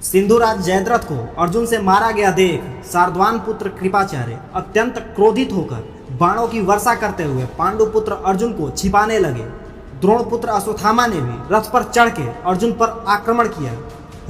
सिंधुराज जयद्रथ को अर्जुन से मारा गया देख शार्दूल पुत्र कृपाचार्य अत्यंत क्रोधित होकर बाणों की वर्षा करते हुए पांडुपुत्र अर्जुन को छिपाने लगे। द्रोणपुत्र अश्वत्थामा ने भी रथ पर चढ़ के अर्जुन पर आक्रमण किया।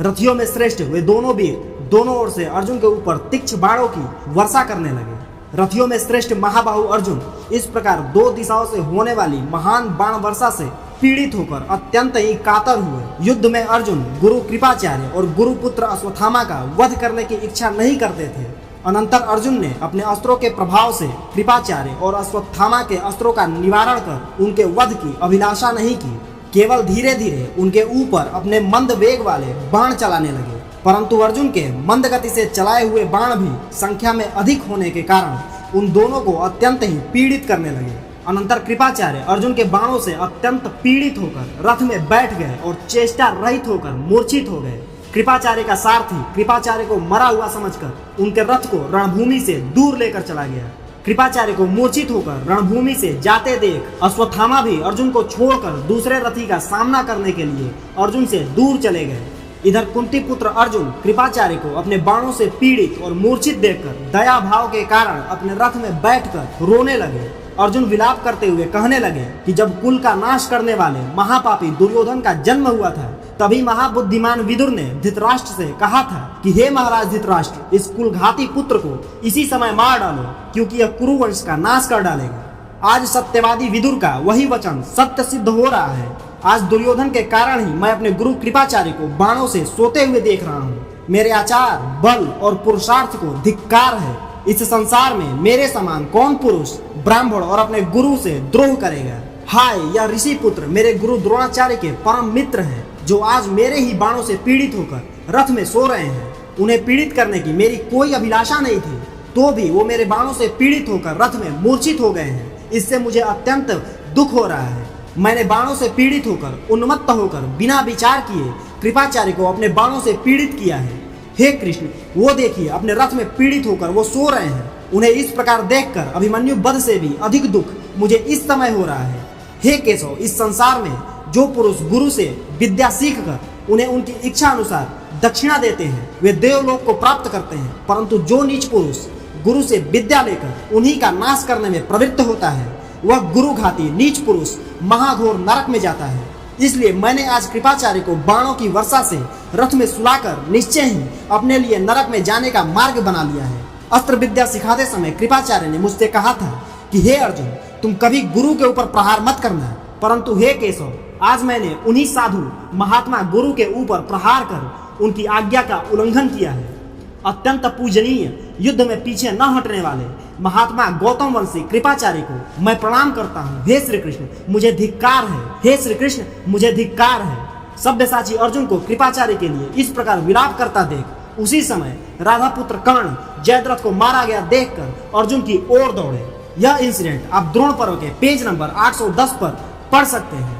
रथियों में श्रेष्ठ वे दोनों वीर दोनों ओर से अर्जुन के ऊपर तीक्ष्ण बाणों की वर्षा करने लगे। रथियों में श्रेष्ठ महाबाहु अर्जुन इस प्रकार दो दिशाओं से होने वाली महान बाण वर्षा से पीड़ित होकर अत्यंत ही कातर हुए। युद्ध में अर्जुन गुरु कृपाचार्य और गुरुपुत्र अश्वत्थामा का वध करने की इच्छा नहीं करते थे। अनंतर अर्जुन ने अपने अस्त्रों के प्रभाव से कृपाचार्य और अश्वत्थामा के अस्त्रों का निवारण कर उनके वध की अभिलाषा नहीं की, केवल धीरे धीरे उनके ऊपर अपने मंद वेग वाले बाण चलाने लगे। परंतु अर्जुन के मंद गति से चलाए हुए बाण भी संख्या में अधिक होने के कारण उन दोनों को अत्यंत ही पीड़ित करने लगे। अनंतर कृपाचार्य अर्जुन के बाणों से अत्यंत पीड़ित होकर रथ में बैठ गए और चेष्टा रहित होकर मूर्छित हो गए। कृपाचार्य का सारथी कृपाचार्य को मरा हुआ समझकर उनके रथ को रणभूमि से दूर लेकर चला गया। कृपाचार्य को मूर्छित होकर रणभूमि से जाते देख अश्वत्थामा भी अर्जुन को छोड़कर दूसरे रथी का सामना करने के लिए अर्जुन से दूर चले गए। इधर कुंती पुत्र अर्जुन कृपाचार्य को अपने बाणों से पीड़ित और मूर्छित देखकर दया भाव के कारण अपने रथ में बैठकर रोने लगे। अर्जुन विलाप करते हुए कहने लगे कि जब कुल का नाश करने वाले महापापी दुर्योधन का जन्म हुआ था तभी महाबुद्धिमान विदुर ने धृतराष्ट्र से कहा था कि हे महाराज धृतराष्ट्र, इस कुलघाती पुत्र को इसी समय मार डालो क्योंकि यह कुरुवंश का नाश कर डालेगा। आज सत्यवादी विदुर का वही वचन सत्य सिद्ध हो रहा है। आज दुर्योधन के कारण ही मैं अपने गुरु कृपाचार्य को बाणों से सोते हुए देख रहा हूँ। मेरे आचार, बल और पुरुषार्थ को धिक्कार है। इस संसार में मेरे समान कौन पुरुष ब्राह्मण और अपने गुरु से द्रोह करेगा। हाय, यह ऋषि पुत्र मेरे गुरु द्रोणाचार्य के परम मित्र हैं जो आज मेरे ही बाणों से पीड़ित होकर रथ में सो रहे हैं। उन्हें पीड़ित करने की मेरी कोई अभिलाषा नहीं थी, तो भी वो मेरे बाणों से पीड़ित होकर रथ में मूर्छित हो गए हैं। इससे मुझे अत्यंत दुख हो रहा है। मैंने बाणों से पीड़ित होकर उन्मत्त होकर बिना विचार किए कृपाचार्य को अपने बाणों से पीड़ित किया है। हे कृष्ण, वो देखिए अपने रथ में पीड़ित होकर वो सो रहे हैं। उन्हें इस प्रकार देखकर अभिमन्यु वध से भी अधिक दुख मुझे इस समय हो रहा है। हे केशव, इस संसार में जो पुरुष गुरु से विद्या सीख कर उन्हें उनकी इच्छा अनुसार दक्षिणा देते हैं वे देवलोक को प्राप्त करते हैं, परंतु जो नीच पुरुष गुरु से विद्या लेकर उन्हीं का नाश करने में प्रवृत्त होता है वह गुरुघाती नीच पुरुष महाघोर नरक में जाता है। इसलिए मैंने आज कृपाचार्य को बाणों की वर्षा से रथ में सुलाकर निश्चय ही अपने लिए नरक में जाने का मार्ग बना लिया है। अस्त्र विद्या सिखाते समय कृपाचार्य ने मुझसे कहा था कि हे अर्जुन, तुम कभी गुरु के ऊपर प्रहार मत करना, परंतु हे केशव, आज मैंने उन्हीं साधु महात्मा गुरु के ऊपर प्रहार कर उनकी आज्ञा का उल्लंघन किया है। अत्यंत पूजनीय युद्ध में पीछे न हटने वाले महात्मा गौतम वंशी कृपाचार्य को मैं प्रणाम करता हूँ। हे श्री कृष्ण, मुझे धिक्कार है। हे श्री कृष्ण, मुझे धिक्कार है। सभ्यसाची अर्जुन को कृपाचार्य के लिए इस प्रकार विलाप करता देख उसी समय राधा पुत्र कर्ण जयद्रथ को मारा गया देखकर अर्जुन की ओर दौड़े। यह इंसिडेंट आप द्रोण पर्व के पेज नंबर 810 पर पढ़ सकते हैं।